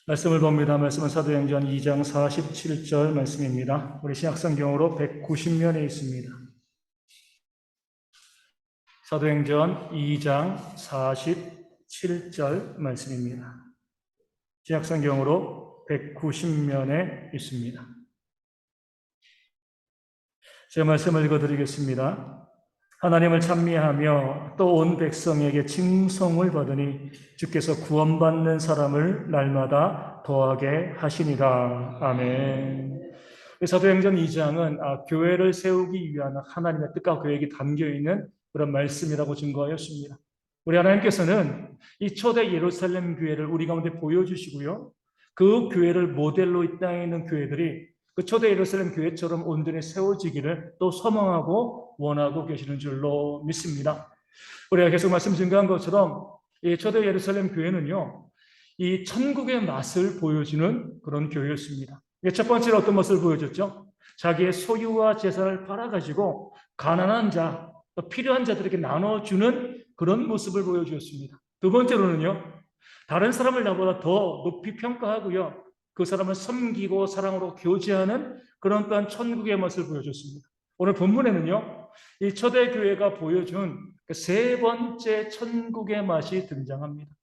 말씀을 봅니다. 말씀은 사도행전 2장 47절 말씀입니다. 우리 신약성경으로 190면에 있습니다. 사도행전 2장 47절 말씀입니다. 신약성경으로 190면에 있습니다. 제가 말씀을 읽어드리겠습니다. 하나님을 찬미하며 또 온 백성에게 칭송을 받으니 주께서 구원받는 사람을 날마다 더하게 하시니라. 아멘. 사도행전 2장은 교회를 세우기 위한 하나님의 뜻과 계획이 담겨있는 그런 말씀이라고 증거하였습니다. 우리 하나님께서는 이 초대 예루살렘 교회를 우리 가운데 보여주시고요. 그 교회를 모델로 이 땅에 있는 교회들이 그 초대 예루살렘 교회처럼 온전히 세워지기를 또 소망하고 원하고 계시는 줄로 믿습니다. 우리가 계속 말씀 증거한 것처럼 이 초대 예루살렘 교회는요, 이 천국의 맛을 보여주는 그런 교회였습니다. 첫 번째로 어떤 것을 보여줬죠? 자기의 소유와 재산을 팔아가지고 가난한 자, 또 필요한 자들에게 나눠주는 그런 모습을 보여주었습니다. 두 번째로는요, 다른 사람을 나보다 더 높이 평가하고요, 그 사람을 섬기고 사랑으로 교제하는 그런 또한 천국의 맛을 보여줬습니다. 오늘 본문에는요, 이 초대교회가 보여준 세 번째 천국의 맛이 등장합니다.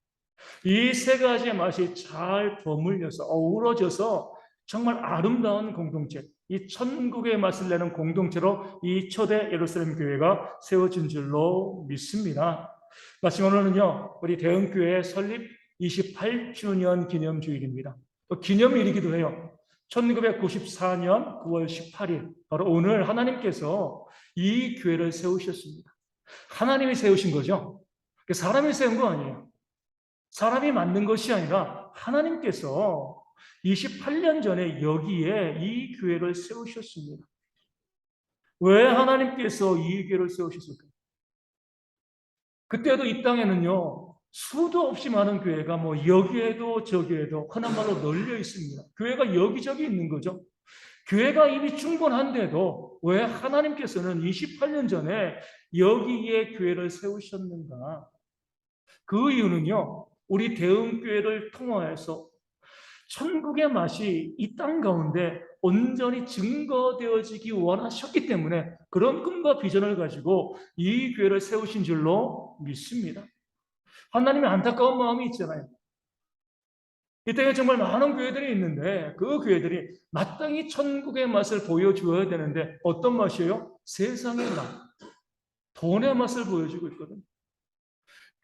이 세 가지의 맛이 잘 버물려서 어우러져서 정말 아름다운 공동체, 이 천국의 맛을 내는 공동체로 이 초대 예루살렘 교회가 세워진 줄로 믿습니다. 마침 오늘은요, 우리 대흥교회 설립 28주년 기념주일입니다. 또 기념일이기도 해요. 1994년 9월 18일, 바로 오늘 하나님께서 이 교회를 세우셨습니다. 하나님이 세우신 거죠. 사람이 세운 거 아니에요. 사람이 만든 것이 아니라 하나님께서 28년 전에 여기에 이 교회를 세우셨습니다. 왜 하나님께서 이 교회를 세우셨을까요? 그때도 이 땅에는요, 수도 없이 많은 교회가 뭐 여기에도 저기에도 흔한 말로 널려 있습니다. 교회가 여기저기 있는 거죠. 교회가 이미 충분한데도 왜 하나님께서는 28년 전에 여기에 교회를 세우셨는가? 그 이유는요, 우리 대흥교회를 통하여서 천국의 맛이 이 땅 가운데 온전히 증거되어지기 원하셨기 때문에 그런 꿈과 비전을 가지고 이 교회를 세우신 줄로 믿습니다. 하나님의 안타까운 마음이 있잖아요. 이 땅에 정말 많은 교회들이 있는데 그 교회들이 마땅히 천국의 맛을 보여주어야 되는데 어떤 맛이에요? 세상의 맛, 돈의 맛을 보여주고 있거든요.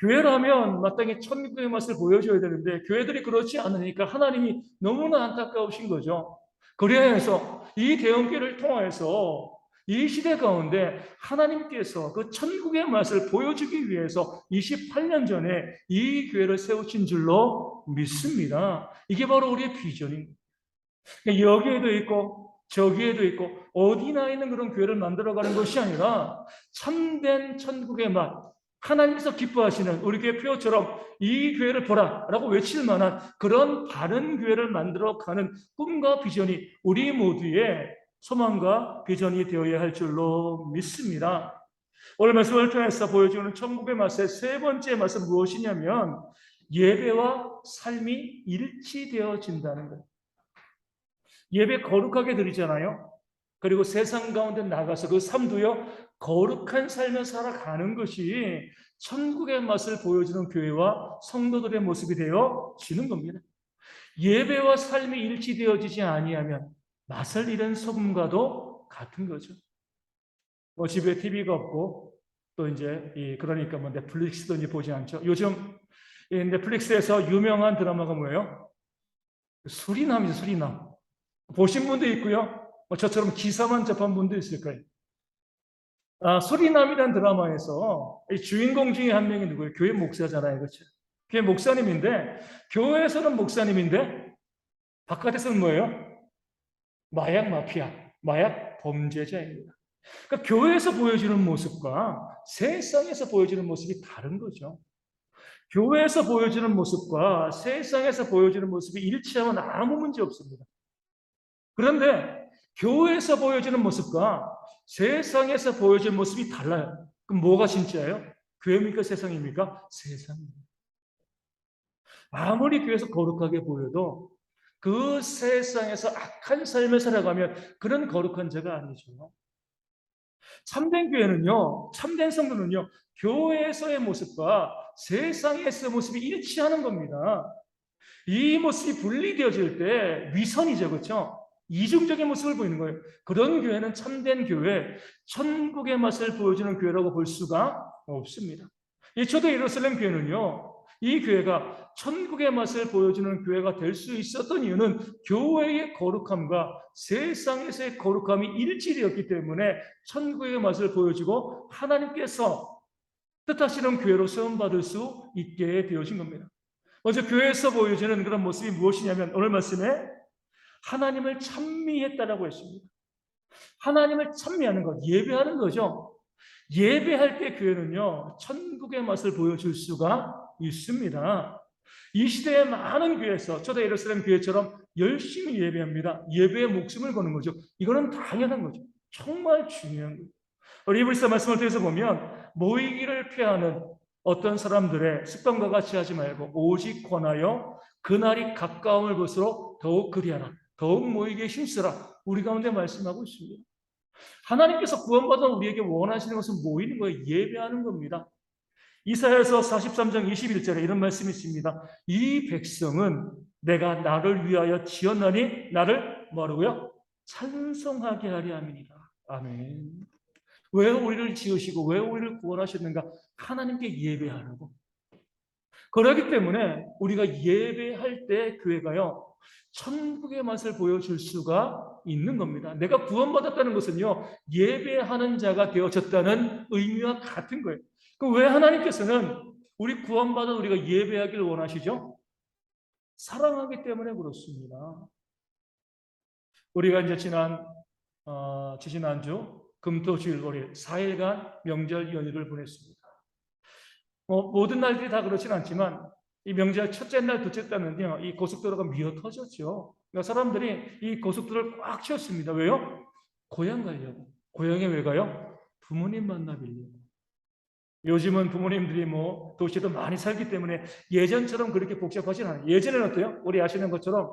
교회라면 마땅히 천국의 맛을 보여줘야 되는데 교회들이 그렇지 않으니까 하나님이 너무나 안타까우신 거죠. 그래서 이 대형교회를 통해서 이 시대 가운데 하나님께서 그 천국의 맛을 보여주기 위해서 28년 전에 이 교회를 세우신 줄로 믿습니다. 이게 바로 우리의 비전입니다. 여기에도 있고 저기에도 있고 어디나 있는 그런 교회를 만들어가는 것이 아니라 참된 천국의 맛, 하나님께서 기뻐하시는 우리 교회 표처럼 이 교회를 보라 라고 외칠 만한 그런 바른 교회를 만들어가는 꿈과 비전이 우리 모두의 소망과 비전이 되어야 할 줄로 믿습니다. 오늘 말씀을 통해서 보여주는 천국의 맛의 세 번째 맛은 무엇이냐면 예배와 삶이 일치되어진다는 거예요. 예배 거룩하게 드리잖아요. 그리고 세상 가운데 나가서 그 삶도요, 거룩한 삶을 살아가는 것이 천국의 맛을 보여주는 교회와 성도들의 모습이 되어지는 겁니다. 예배와 삶이 일치되어지지 아니하면 맛을 잃은 소금과도 같은 거죠. 뭐 집에 TV가 없고 또 이제 그러니까 뭐 넷플릭스도 이제 보지 않죠. 요즘 이 넷플릭스에서 유명한 드라마가 뭐예요? 수리남이죠, 수리남. 보신 분도 있고요. 저처럼 기사만 접한 분도 있을 거예요. 수리남이라는 드라마에서 이 주인공 중에 한 명이 누구예요? 교회 목사잖아요. 그렇죠? 교회 목사님인데, 교회에서는 목사님인데, 바깥에서는 뭐예요? 마약 마피아, 마약 범죄자입니다. 그러니까 교회에서 보여주는 모습과 세상에서 보여주는 모습이 다른 거죠. 교회에서 보여주는 모습과 세상에서 보여주는 모습이 일치하면 아무 문제 없습니다. 그런데 교회에서 보여주는 모습과 세상에서 보여주는 모습이 달라요. 그럼 뭐가 진짜예요? 교회입니까? 세상입니까? 세상입니다. 아무리 교회에서 거룩하게 보여도 그 세상에서 악한 삶을 살아가면 그런 거룩한 자가 아니죠. 참된 교회는요, 참된 성도는요, 교회에서의 모습과 세상에서의 모습이 일치하는 겁니다. 이 모습이 분리되어질 때 위선이죠, 그렇죠? 이중적인 모습을 보이는 거예요. 그런 교회는 참된 교회, 천국의 맛을 보여주는 교회라고 볼 수가 없습니다. 이 초대 예루살렘 교회는요, 이 교회가 천국의 맛을 보여주는 교회가 될 수 있었던 이유는 교회의 거룩함과 세상에서의 거룩함이 일치되었기 때문에 천국의 맛을 보여주고 하나님께서 뜻하시는 교회로 세움받을 수 있게 되어진 겁니다. 먼저 교회에서 보여지는 그런 모습이 무엇이냐면 오늘 말씀에 하나님을 찬미했다라고 했습니다. 하나님을 찬미하는 것, 예배하는 거죠. 예배할 때 교회는요, 천국의 맛을 보여줄 수가 있습니다. 이 시대의 많은 교회에서 초대 예루살렘 교회처럼 열심히 예배합니다. 예배에 목숨을 거는 거죠. 이거는 당연한 거죠. 정말 중요한 거죠. 우리 이브리서 말씀을 통해서 보면 모이기를 피하는 어떤 사람들의 습관과 같이 하지 말고 오직 권하여 그날이 가까움을 볼수록 더욱 그리하라. 더욱 모이기에 힘쓰라. 우리 가운데 말씀하고 있습니다. 하나님께서 구원받은 우리에게 원하시는 것은 모이는 거예요. 예배하는 겁니다. 이사야서 43장 21절에 이런 말씀이 있습니다. 이 백성은 내가 나를 위하여 지었나니 나를 뭐라고요? 찬송하게 하려 함이니라. 아멘. 왜 우리를 지으시고 왜 우리를 구원하셨는가? 하나님께 예배하라고. 그렇기 때문에 우리가 예배할 때 교회가요, 천국의 맛을 보여줄 수가 있는 겁니다. 내가 구원받았다는 것은요, 예배하는 자가 되어졌다는 의미와 같은 거예요. 그럼 왜 하나님께서는 우리 구원받은 우리가 예배하기를 원하시죠? 사랑하기 때문에 그렇습니다. 우리가 이제 지지난주 금토주일 우리 4일간 명절 연휴를 보냈습니다. 모든 날들이 다 그렇진 않지만 이 명절 첫째 날, 둘째 날은요, 이 고속도로가 미어 터졌죠. 그러니까 사람들이 이 고속도로를 꽉 채웠습니다. 왜요? 고향 가려고. 고향에 왜 가요? 부모님 만나려고. 요즘은 부모님들이 도시에도 많이 살기 때문에 예전처럼 그렇게 복잡하진 않아요. 예전에는 어때요? 우리 아시는 것처럼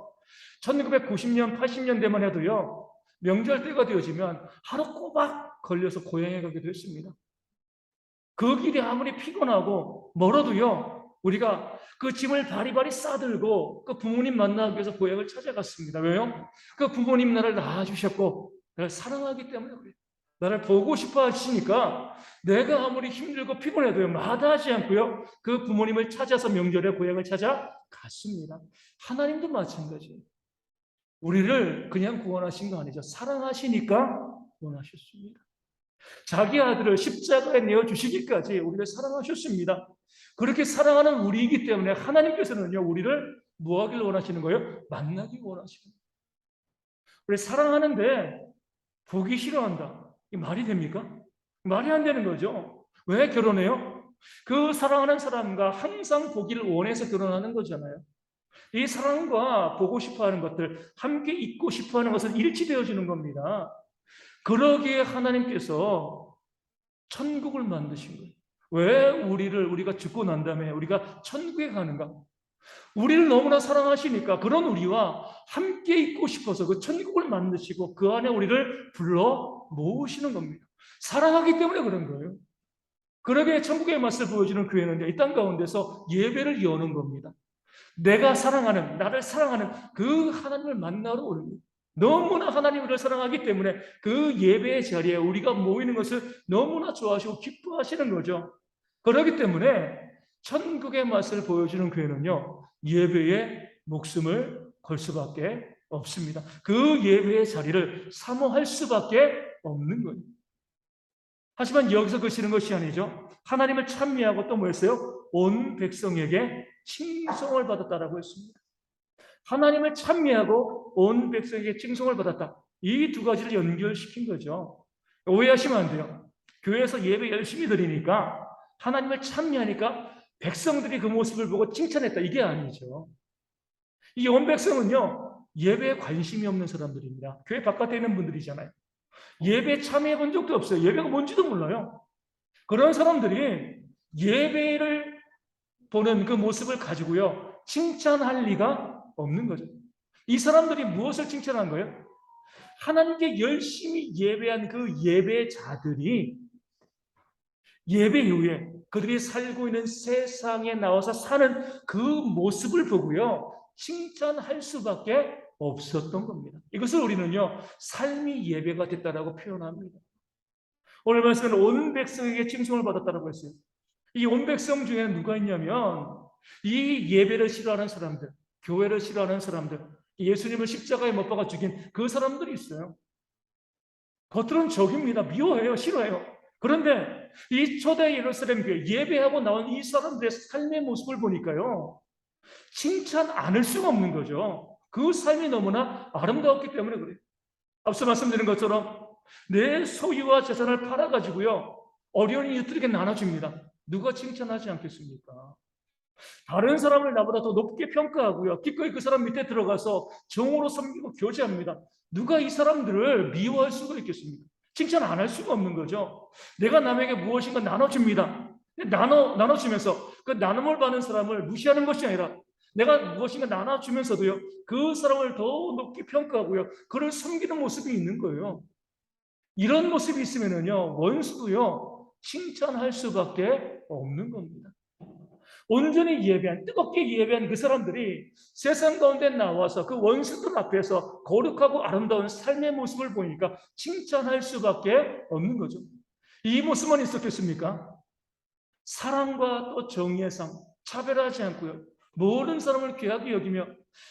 1990년, 80년대만 해도요, 명절 때가 되어지면 하루 꼬박 걸려서 고향에 가기도 했습니다. 그 길이 아무리 피곤하고 멀어도요, 우리가 그 짐을 바리바리 싸들고 그 부모님 만나기 위해서 고향을 찾아갔습니다. 왜요? 그 부모님 나를 낳아주셨고 나를 사랑하기 때문에 그래요. 나를 보고 싶어 하시니까 내가 아무리 힘들고 피곤해도요, 마다하지 않고요, 그 부모님을 찾아서 명절에 고향을 찾아갔습니다. 하나님도 마찬가지예요. 우리를 그냥 구원하신 거 아니죠. 사랑하시니까 구원하셨습니다. 자기 아들을 십자가에 내어주시기까지 우리를 사랑하셨습니다. 그렇게 사랑하는 우리이기 때문에 하나님께서는요, 우리를 뭐 하길 원하시는 거예요? 만나기 원하시는 거예요. 우리 사랑하는데 보기 싫어한다. 이게 말이 됩니까? 말이 안 되는 거죠. 왜 결혼해요? 그 사랑하는 사람과 항상 보기를 원해서 결혼하는 거잖아요. 이 사랑과 보고 싶어하는 것들, 함께 있고 싶어하는 것은 일치되어지는 겁니다. 그러기에 하나님께서 천국을 만드신 거예요. 왜 우리가 죽고 난 다음에 우리가 천국에 가는가? 우리를 너무나 사랑하시니까 그런 우리와 함께 있고 싶어서 그 천국을 만드시고 그 안에 우리를 불러 모으시는 겁니다. 사랑하기 때문에 그런 거예요. 그러기에 천국의 맛을 보여주는 교회는 이 땅 가운데서 예배를 여는 겁니다. 내가 사랑하는, 나를 사랑하는 그 하나님을 만나러 오는 거예요. 너무나 하나님을 사랑하기 때문에 그 예배의 자리에 우리가 모이는 것을 너무나 좋아하시고 기뻐하시는 거죠. 그렇기 때문에 천국의 맛을 보여주는 교회는요, 예배에 목숨을 걸 수밖에 없습니다. 그 예배의 자리를 사모할 수밖에 없는 거예요. 하지만 여기서 그치는 것이 아니죠. 하나님을 찬미하고 또 뭐였어요? 온 백성에게 칭송을 받았다라고 했습니다. 하나님을 찬미하고 온 백성에게 칭송을 받았다. 이 두 가지를 연결시킨 거죠. 오해하시면 안 돼요. 교회에서 예배 열심히 드리니까 하나님을 찬미하니까 백성들이 그 모습을 보고 칭찬했다. 이게 아니죠. 이 온 백성은요, 예배에 관심이 없는 사람들입니다. 교회 바깥에 있는 분들이잖아요. 예배에 참여해 본 적도 없어요. 예배가 뭔지도 몰라요. 그런 사람들이 예배를 보는 그 모습을 가지고요, 칭찬할 리가 없는 거죠. 이 사람들이 무엇을 칭찬한 거예요? 하나님께 열심히 예배한 그 예배자들이 예배 이후에 그들이 살고 있는 세상에 나와서 사는 그 모습을 보고요, 칭찬할 수밖에 없었던 겁니다. 이것을 우리는요, 삶이 예배가 됐다라고 표현합니다. 오늘 말씀은 온 백성에게 칭송을 받았다라고 했어요. 이 온 백성 중에는 누가 있냐면 이 예배를 싫어하는 사람들, 교회를 싫어하는 사람들, 예수님을 십자가에 못 박아 죽인 그 사람들이 있어요. 겉으로는 적입니다. 미워해요. 싫어해요. 그런데 이 초대 예루살렘 교회 예배하고 나온 이 사람들의 삶의 모습을 보니까요, 칭찬 않을 수가 없는 거죠. 그 삶이 너무나 아름다웠기 때문에 그래요. 앞서 말씀드린 것처럼 내 소유와 재산을 팔아가지고요, 어려운 이웃들에게 나눠줍니다. 누가 칭찬하지 않겠습니까? 다른 사람을 나보다 더 높게 평가하고요, 기꺼이 그 사람 밑에 들어가서 정으로 섬기고 교제합니다. 누가 이 사람들을 미워할 수가 있겠습니까? 칭찬 안 할 수가 없는 거죠. 내가 남에게 무엇인가 나눠줍니다. 나눠주면서 그 나눔을 받는 사람을 무시하는 것이 아니라 내가 무엇인가 나눠주면서도요, 그 사람을 더 높게 평가하고요, 그를 섬기는 모습이 있는 거예요. 이런 모습이 있으면은요, 원수도요, 칭찬할 수밖에 없는 겁니다. 온전히 예배한, 뜨겁게 예배한 그 사람들이 세상 가운데 나와서 그 원수들 앞에서 거룩하고 아름다운 삶의 모습을 보니까 칭찬할 수밖에 없는 거죠. 이 모습만 있었겠습니까? 사랑과 또 정의의 삶, 차별하지 않고요, 모든 사람을 귀하게 여기며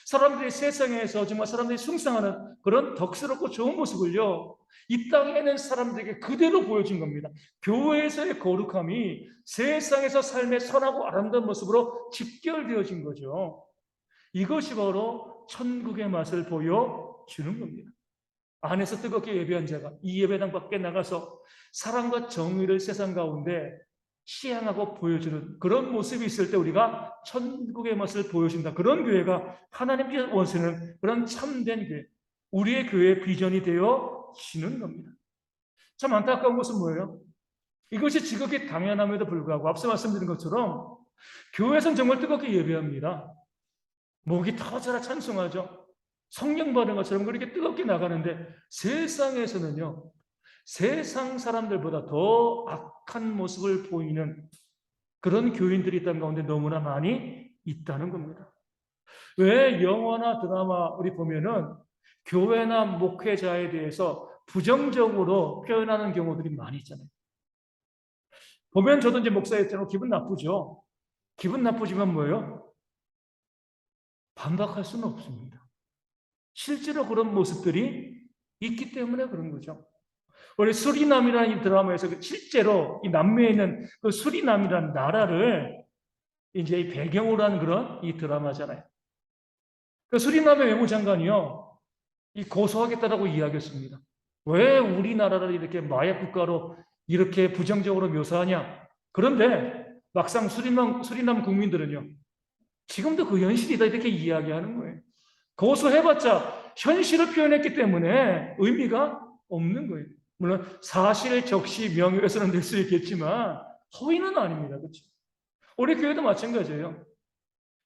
사람들이 세상에서 정말 사람들이 숭상하는 그런 덕스럽고 좋은 모습을요, 이 땅에 있는 사람들에게 그대로 보여준 겁니다. 교회에서의 거룩함이 세상에서 삶의 선하고 아름다운 모습으로 집결되어진 거죠. 이것이 바로 천국의 맛을 보여주는 겁니다. 안에서 뜨겁게 예배한 자가 이 예배당 밖에 나가서 사랑과 정의를 세상 가운데 시향하고 보여주는 그런 모습이 있을 때 우리가 천국의 맛을 보여준다. 그런 교회가 하나님께서 원하시는 그런 참된 교회, 우리의 교회의 비전이 되어지는 겁니다. 참 안타까운 것은 뭐예요? 이것이 지극히 당연함에도 불구하고 앞서 말씀드린 것처럼 교회에서는 정말 뜨겁게 예배합니다. 목이 터져라 찬송하죠. 성령 받은 것처럼 그렇게 뜨겁게 나가는데 세상에서는요, 세상 사람들보다 더 악한 모습을 보이는 그런 교인들이 있다는 가운데 너무나 많이 있다는 겁니다. 왜 영화나 드라마 우리 보면은 교회나 목회자에 대해서 부정적으로 표현하는 경우들이 많이 있잖아요. 보면 저도 이제 목사였잖아요. 기분 나쁘죠. 기분 나쁘지만 뭐예요? 반박할 수는 없습니다. 실제로 그런 모습들이 있기 때문에 그런 거죠. 우리 수리남이라는 이 드라마에서 실제로 이 남미에 있는 그 수리남이라는 나라를 이제 이 배경으로 한 그런 이 드라마잖아요. 그 수리남의 외무장관이요, 이 고소하겠다라고 이야기했습니다. 왜 우리나라를 이렇게 마약 국가로 이렇게 부정적으로 묘사하냐? 그런데 막상 수리남 국민들은요, 지금도 그 현실이다 이렇게 이야기하는 거예요. 고소해봤자 현실을 표현했기 때문에 의미가 없는 거예요. 물론 사실, 적시, 명예훼손은 될 수 있겠지만 허위는 아닙니다. 그렇죠? 우리 교회도 마찬가지예요.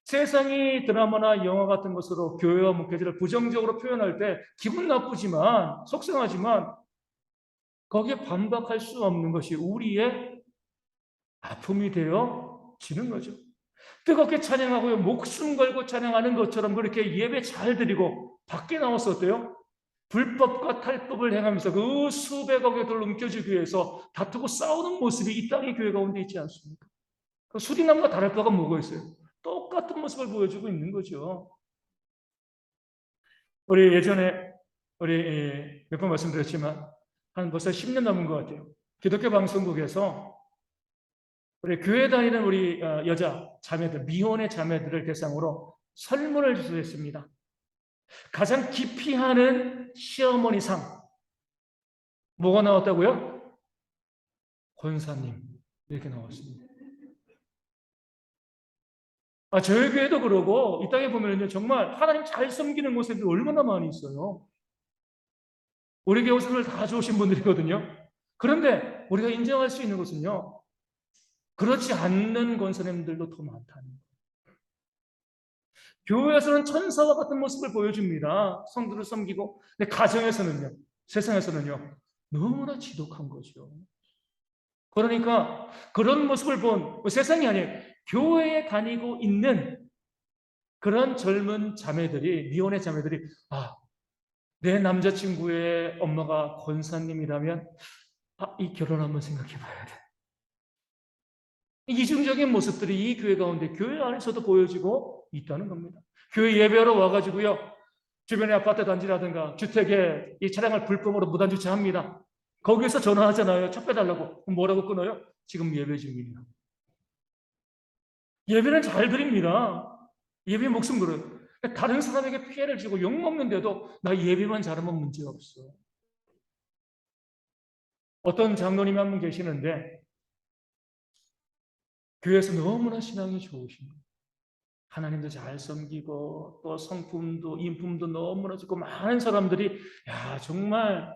세상이 드라마나 영화 같은 것으로 교회와 목회자를 부정적으로 표현할 때 기분 나쁘지만, 속상하지만 거기에 반박할 수 없는 것이 우리의 아픔이 되어지는 거죠. 뜨겁게 찬양하고요, 목숨 걸고 찬양하는 것처럼 그렇게 예배 잘 드리고 밖에 나와서 어때요? 불법과 탈법을 행하면서 그 수백억의 돈을 움켜쥐기 위해서 다투고 싸우는 모습이 이 땅의 교회 가운데 있지 않습니까? 그 수리남과 다를 바가 뭐가 있어요? 똑같은 모습을 보여주고 있는 거죠. 우리 예전에 우리 몇 번 말씀드렸지만 한 벌써 10년 넘은 것 같아요. 기독교 방송국에서 우리 교회 다니는 우리 여자 자매들, 미혼의 자매들을 대상으로 설문을 주했습니다. 가장 기피하는 시어머니 상 뭐가 나왔다고요? 권사님 이렇게 나왔습니다. 저희 교회도 그러고 이 땅에 보면요, 정말 하나님 잘 섬기는 곳에 얼마나 많이 있어요. 우리 교회 오늘 다 좋으신 분들이거든요. 그런데 우리가 인정할 수 있는 것은요, 그렇지 않는 권사님들도 더 많다는 거예요. 교회에서는 천사와 같은 모습을 보여줍니다. 성도를 섬기고. 근데 가정에서는요, 세상에서는요, 너무나 지독한 거죠. 그러니까 그런 모습을 본 세상이 아니에요. 교회에 다니고 있는 그런 젊은 자매들이, 미혼의 자매들이, 아, 내 남자친구의 엄마가 권사님이라면, 이 결혼 한번 생각해 봐야 돼. 이중적인 모습들이 이 교회 가운데, 교회 안에서도 보여지고 있다는 겁니다. 교회 예배하러 와가지고요, 주변의 아파트 단지라든가 주택에 이 차량을 불법으로 무단 주차합니다. 거기에서 전화하잖아요. 차 빼달라고. 뭐라고 끊어요? 지금 예배 중이에요. 예배는 잘 드립니다. 예배 목숨 걸어요. 다른 사람에게 피해를 주고 욕먹는데도 나 예배만 잘하면 문제가 없어. 어떤 장로님이 한 분 계시는데 교회에서 너무나 신앙이 좋으신 거예요. 하나님도 잘 섬기고 또 성품도 인품도 너무나 좋고 많은 사람들이 야 정말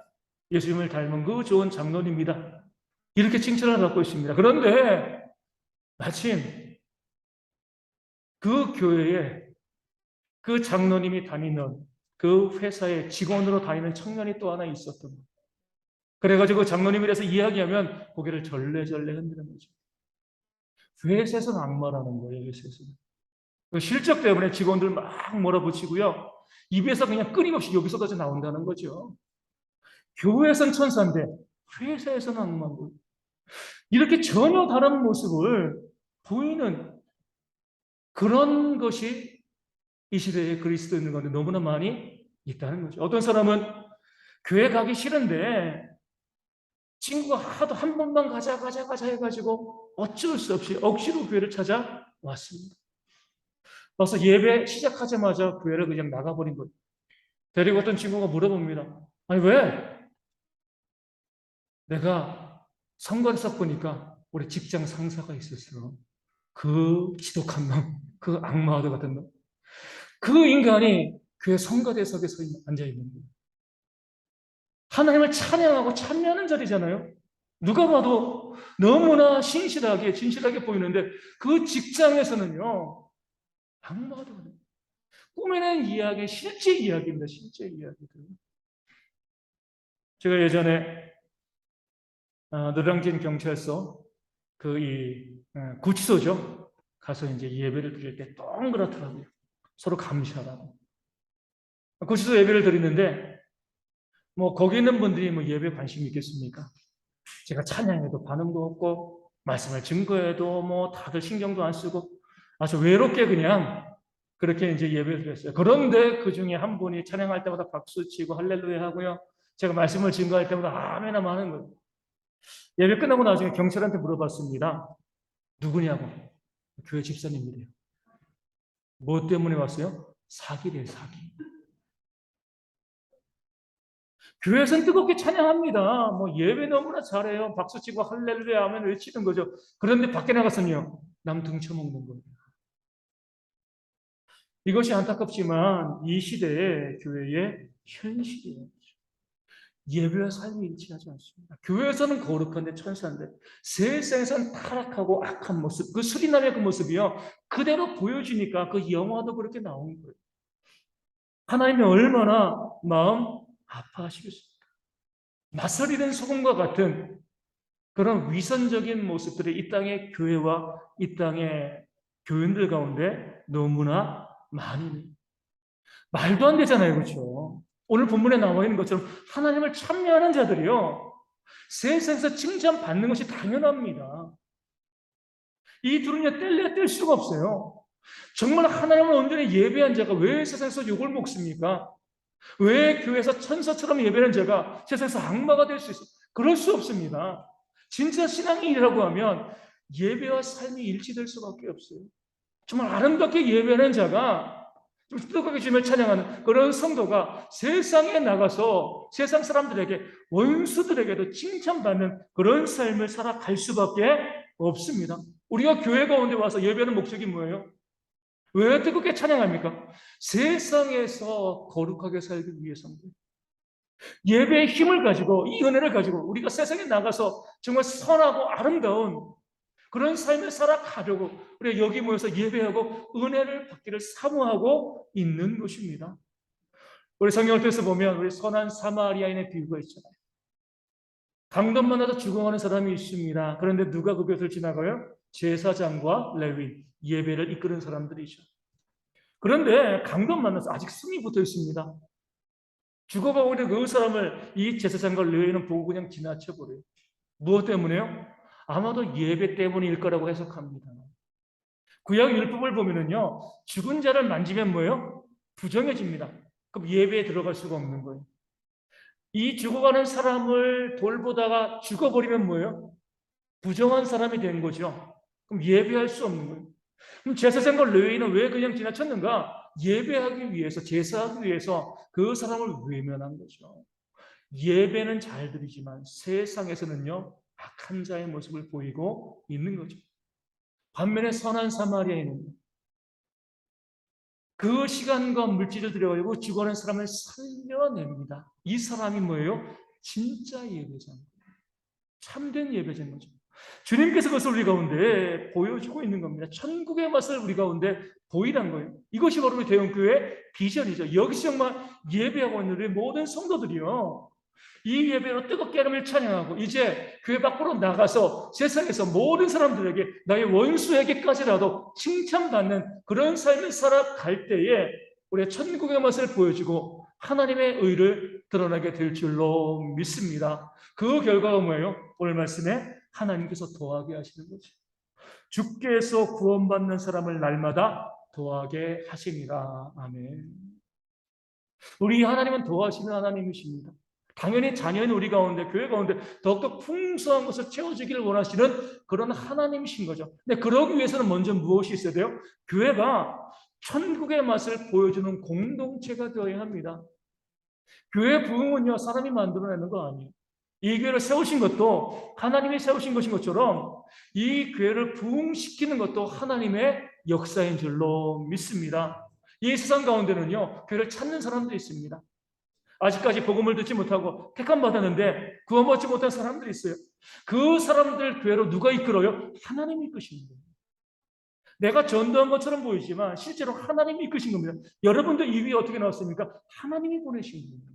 예수님을 닮은 그 좋은 장로님입니다. 이렇게 칭찬을 받고 있습니다. 그런데 마침 그 교회에 그 장로님이 다니는 그 회사의 직원으로 다니는 청년이 또 하나 있었던 거예요. 그래가지고 장로님에 대해서 이야기하면 고개를 절레절레 흔드는 거죠. 회사에서는 악마라는 거예요. 회사에서는. 그 실적 때문에 직원들 막 몰아붙이고요. 입에서 그냥 끊임없이 여기서까지 나온다는 거죠. 교회에서는 천사인데 회사에서는 악마인 거예요. 이렇게 전혀 다른 모습을 보이는 그런 것이 이 시대에 그리스도인 가운데 너무나 많이 있다는 거죠. 어떤 사람은 교회 가기 싫은데 친구가 하도 한 번만 가자 해가지고 어쩔 수 없이 억지로 교회를 찾아왔습니다. 와서 예배 시작하자마자 교회를 그냥 나가버린 거예요. 데리고 어떤 친구가 물어봅니다. 아니 왜? 내가 선거에서 보니까 우리 직장 상사가 있었어. 그 지독한 놈, 그 악마와도 같은 놈. 그 인간이 교회 성가대석에 앉아 있는 거예요. 하나님을 찬양하고 찬미하는 자리잖아요. 누가 봐도 너무나 신실하게 진실하게 보이는데 그 직장에서는요. 악마도 꾸며낸 이야기, 실제 이야기입니다. 실제 이야기들. 제가 예전에 노량진 경찰서 구치소죠. 가서 이제 예배를 드릴 때 동그랗더라고요. 서로 감시하라고. 구치소 예배를 드리는데 뭐 거기 있는 분들이 뭐 예배 관심이 있겠습니까? 제가 찬양해도 반응도 없고 말씀을 증거해도 뭐 다들 신경도 안 쓰고 아주 외롭게 그냥 그렇게 이제 예배를 드렸어요. 그런데 그 중에 한 분이 찬양할 때마다 박수 치고 할렐루야 하고요. 제가 말씀을 증거할 때마다 아멘아 하는 거예요. 예배 끝나고 나중에 경찰한테 물어봤습니다. 누구냐고. 교회 집사님이래요. 뭐 때문에 왔어요? 사기래요, 사기. 교회에서는 뜨겁게 찬양합니다. 뭐 예배 너무나 잘해요. 박수치고 할렐루야 하면 외치는 거죠. 그런데 밖에 나가서는요. 남 등쳐먹는 거예요. 이것이 안타깝지만 이 시대의 교회의 현실이에요. 예배와 삶이 일치하지 않습니다. 교회에서는 거룩한데 천사인데 세상에서는 타락하고 악한 모습, 그 수리남의 그 모습이요. 그대로 보여지니까 그 영화도 그렇게 나오는 거예요. 하나님이 얼마나 마음 아파하시겠습니까? 낯설이는 소금과 같은 그런 위선적인 모습들이 이 땅의 교회와 이 땅의 교인들 가운데 너무나 많이 말도 안 되잖아요. 그렇죠? 오늘 본문에 나와 있는 것처럼 하나님을 찬미하는 자들이요. 세상에서 칭찬받는 것이 당연합니다. 이 둘은요, 뗄래야 뗄 수가 없어요. 정말 하나님을 온전히 예배한 자가 왜 세상에서 욕을 먹습니까? 왜 교회에서 천사처럼 예배하는 자가 세상에서 악마가 될 수 있어요? 그럴 수 없습니다. 진짜 신앙인이라고 하면 예배와 삶이 일치될 수밖에 없어요. 정말 아름답게 예배하는 자가 좀 뜨겁게 주님을 찬양하는 그런 성도가 세상에 나가서 세상 사람들에게 원수들에게도 칭찬받는 그런 삶을 살아갈 수밖에 없습니다. 우리가 교회 가운데 와서 예배하는 목적이 뭐예요? 왜 뜨겁게 찬양합니까? 세상에서 거룩하게 살기 위해서입니다. 예배의 힘을 가지고 이 은혜를 가지고 우리가 세상에 나가서 정말 선하고 아름다운 그런 삶을 살아가려고 우리가 여기 모여서 예배하고 은혜를 받기를 사모하고 있는 것입니다. 우리 성경을 통해서 보면 우리 선한 사마리아인의 비유가 있잖아요. 강도 만나서 죽어가는 사람이 있습니다. 그런데 누가 그 곁을 지나가요? 제사장과 레위, 예배를 이끄는 사람들이죠. 그런데 강도 만나서 아직 숨이 붙어 있습니다. 죽어가고 있는 그 사람을 이 제사장과 레위는 보고 그냥 지나쳐버려요. 무엇 때문에요? 아마도 예배 때문일 거라고 해석합니다. 구약 율법을 보면은요, 죽은 자를 만지면 뭐예요? 부정해집니다. 그럼 예배에 들어갈 수가 없는 거예요. 이 죽어가는 사람을 돌보다가 죽어버리면 뭐예요? 부정한 사람이 된 거죠. 그럼 예배할 수 없는 거예요. 그럼 제사장과 레위인은 왜 그냥 지나쳤는가? 예배하기 위해서, 제사하기 위해서 그 사람을 외면한 거죠. 예배는 잘 드리지만 세상에서는요, 악한 자의 모습을 보이고 있는 거죠. 반면에 선한 사마리아인은 그 시간과 물질을 들여가지고 죽어가는 사람을 살려냅니다. 이 사람이 뭐예요? 진짜 예배자입니다. 참된 예배자인 거죠. 주님께서 그것을 우리 가운데 보여주고 있는 겁니다. 천국의 맛을 우리 가운데 보이란 거예요. 이것이 바로 우리 대형교회의 비전이죠. 여기서 정말 예배하고 있는 우리 모든 성도들이요, 이 예배로 뜨겁게 하나님을 찬양하고 이제 교회 밖으로 나가서 세상에서 모든 사람들에게, 나의 원수에게까지라도 칭찬받는 그런 삶을 살아갈 때에 우리의 천국의 맛을 보여주고 하나님의 의를 드러나게 될 줄로 믿습니다. 그 결과가 뭐예요? 오늘 말씀에 하나님께서 도하게 하시는 거죠. 주께서 구원받는 사람을 날마다 도하게 하시니라. 아멘. 우리 하나님은 도하시는 하나님이십니다. 당연히 자녀인 우리 가운데, 교회 가운데 더욱더 풍성한 것을 채워주기를 원하시는 그런 하나님이신 거죠. 근데 그러기 위해서는 먼저 무엇이 있어야 돼요? 교회가 천국의 맛을 보여주는 공동체가 되어야 합니다. 교회 부흥은요, 사람이 만들어내는 거 아니에요. 이 교회를 세우신 것도 하나님이 세우신 것인 것처럼 이 교회를 부흥시키는 것도 하나님의 역사인 줄로 믿습니다. 이 세상 가운데는요, 교회를 찾는 사람들이 있습니다. 아직까지 복음을 듣지 못하고 택함 받았는데 구원받지 못한 사람들이 있어요. 그 사람들 교회로 누가 이끌어요? 하나님이 이끄시는 거예요. 내가 전도한 것처럼 보이지만 실제로 하나님이 이끄신 겁니다. 여러분들 이 위에 어떻게 나왔습니까? 하나님이 보내신 겁니다.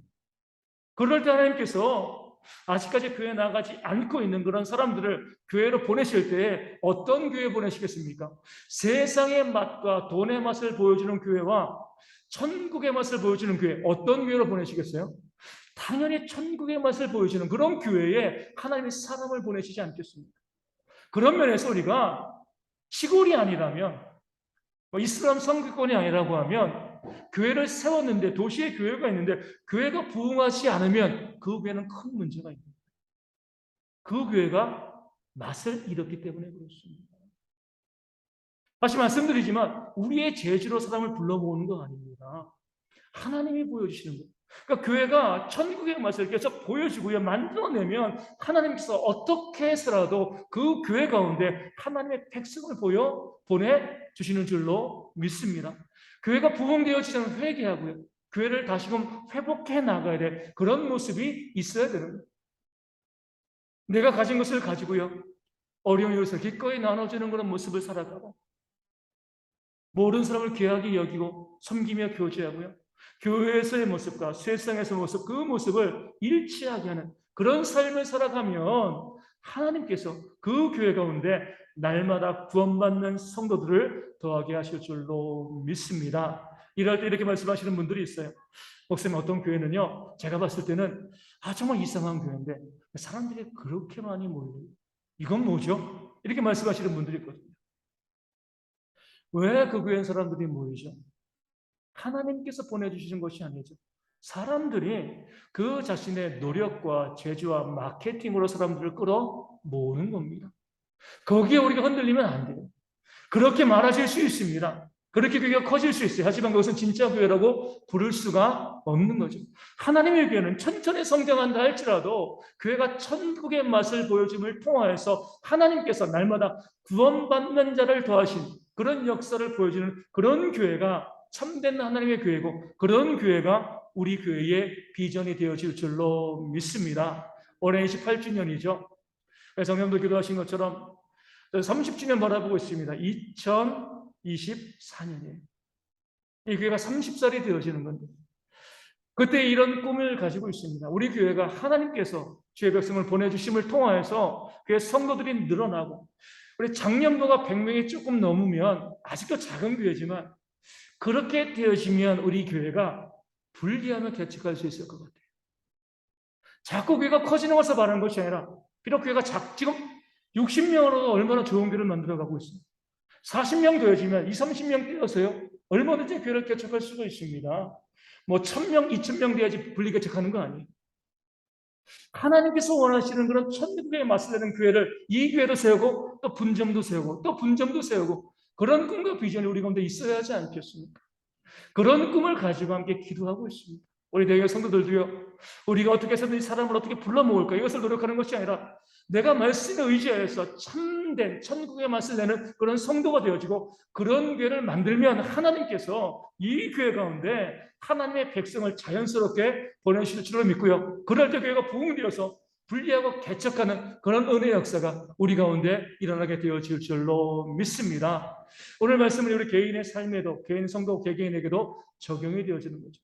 그럴 때 하나님께서 아직까지 교회에 나가지 않고 있는 그런 사람들을 교회로 보내실 때 어떤 교회 보내시겠습니까? 세상의 맛과 돈의 맛을 보여주는 교회와 천국의 맛을 보여주는 교회, 어떤 교회로 보내시겠어요? 당연히 천국의 맛을 보여주는 그런 교회에 하나님이 사람을 보내시지 않겠습니까? 그런 면에서 우리가 시골이 아니라면, 이슬람 선교권이 아니라고 하면, 교회를 세웠는데, 도시에 교회가 있는데 교회가 부흥하지 않으면 그 교회는 큰 문제가 있습니다. 그 교회가 맛을 잃었기 때문에 그렇습니다. 다시 말씀드리지만 우리의 재주로 사람을 불러 모으는 거 아닙니다. 하나님이 보여주시는 거예요. 그러니까 교회가 천국의 맛을 계속 보여주고요, 만들어내면 하나님께서 어떻게 해서라도 그 교회 가운데 하나님의 백성을 보내주시는 줄로 믿습니다. 교회가 부흥되어지면 회개하고요, 교회를 다시금 회복해 나가야 될 그런 모습이 있어야 되는 거예요. 내가 가진 것을 가지고요, 어려운 이웃을 기꺼이 나눠주는 그런 모습을 살아가고, 모든 사람을 귀하게 여기고 섬기며 교제하고요, 교회에서의 모습과 세상에서의 모습, 그 모습을 일치하게 하는 그런 삶을 살아가면 하나님께서 그 교회 가운데 날마다 구원받는 성도들을 더하게 하실 줄로 믿습니다. 이럴 때 이렇게 말씀하시는 분들이 있어요. 목사님, 어떤 교회는요, 제가 봤을 때는 정말 이상한 교회인데 사람들이 그렇게 많이 모여요. 이건 뭐죠? 이렇게 말씀하시는 분들이 있거든요. 왜 그 교회 사람들이 모이죠? 하나님께서 보내주시는 것이 아니죠. 사람들이 그 자신의 노력과 재주와 마케팅으로 사람들을 끌어 모으는 겁니다. 거기에 우리가 흔들리면 안 돼요. 그렇게 말하실 수 있습니다. 그렇게 교회가 커질 수 있어요. 하지만 그것은 진짜 교회라고 부를 수가 없는 거죠. 하나님의 교회는 천천히 성장한다 할지라도 교회가 천국의 맛을 보여줌을 통하여서 하나님께서 날마다 구원받는 자를 더하신 그런 역사를 보여주는 그런 교회가 참된 하나님의 교회고, 그런 교회가 우리 교회의 비전이 되어질 줄로 믿습니다. 올해 28주년이죠. 성령도 기도하신 것처럼 30주년 바라보고 있습니다. 2024년이에요. 이 교회가 30살이 되어지는 건데 그때 이런 꿈을 가지고 있습니다. 우리 교회가 하나님께서 주의 백성을 보내주심을 통하여서 교회 성도들이 늘어나고 우리 장년부가 100명이 조금 넘으면 아직도 작은 교회지만 그렇게 되어지면 우리 교회가 분리하며 개척할 수 있을 것 같아요. 자꾸 교회가 커지는 것을 바라는 것이 아니라 비록 교회가 지금 60명으로도 얼마나 좋은 교회를 만들어가고 있습니다. 40명 되어지면 20, 30명 되어서요 얼마든지 교회를 개척할 수가 있습니다. 뭐 1000명, 2000명 돼야지 분리 개척하는 거 아니에요. 하나님께서 원하시는 그런 천국에 맞서 내는 교회를 이 교회도 세우고 또 분점도 세우고 또 분점도 세우고 그런 꿈과 비전이 우리 가운데 있어야 하지 않겠습니까? 그런 꿈을 가지고 함께 기도하고 있습니다. 우리 대개 성도들도요, 우리가 어떻게 해서든 이 사람을 어떻게 불러 모을까 이것을 노력하는 것이 아니라 내가 말씀에 의지하여서 참된 천국의 맛을 내는 그런 성도가 되어지고 그런 교회를 만들면 하나님께서 이 교회 가운데 하나님의 백성을 자연스럽게 보내실 줄로 믿고요. 그럴 때 교회가 부흥되어서 분리하고 개척하는 그런 은혜의 역사가 우리 가운데 일어나게 되어질 줄로 믿습니다. 오늘 말씀은 우리 개인의 삶에도 개인 성도 개개인에게도 적용이 되어지는 거죠.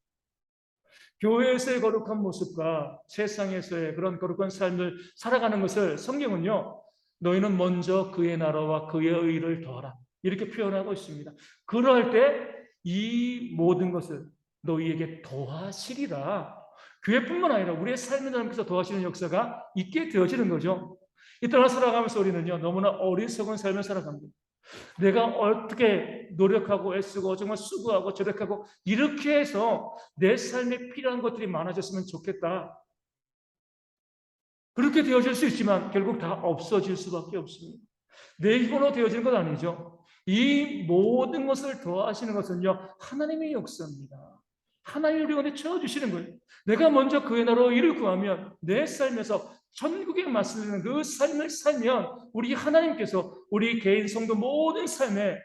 교회에서의 거룩한 모습과 세상에서의 그런 거룩한 삶을 살아가는 것을 성경은요, 너희는 먼저 그의 나라와 그의 의를 더하라 이렇게 표현하고 있습니다. 그럴 때 이 모든 것을 너희에게 더하시리라. 교회뿐만 아니라 우리의 삶에 하나님께서 더하시는 역사가 있게 되어지는 거죠. 이 땅을 살아가면서 우리는요 너무나 어리석은 삶을 살아갑니다. 내가 어떻게 노력하고 애쓰고 정말 수고하고 저력하고 이렇게 해서 내 삶에 필요한 것들이 많아졌으면 좋겠다. 그렇게 되어질 수 있지만 결국 다 없어질 수밖에 없습니다. 내 힘으로 되어지는 건 아니죠. 이 모든 것을 더하시는 것은요 하나님의 역사입니다. 하나님이 우리 가운데 채워주시는 거예요. 내가 먼저 그의 나라로 이를 구하면 내 삶에서 천국에 맞서는 그 삶을 살면 우리 하나님께서 우리 개인 성도 모든 삶에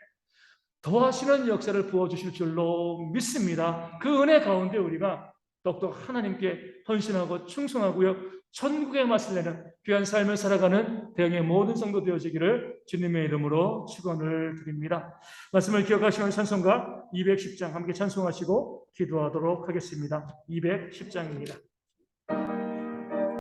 더하시는 역사를 부어주실 줄로 믿습니다. 그 은혜 가운데 우리가 더욱더 하나님께 헌신하고 충성하고요 천국의 맛을 내는 귀한 삶을 살아가는 대형의 모든 성도 되어지기를 주님의 이름으로 축원을 드립니다. 말씀을 기억하시는 찬송가 210장 함께 찬송하시고 기도하도록 하겠습니다. 210장입니다.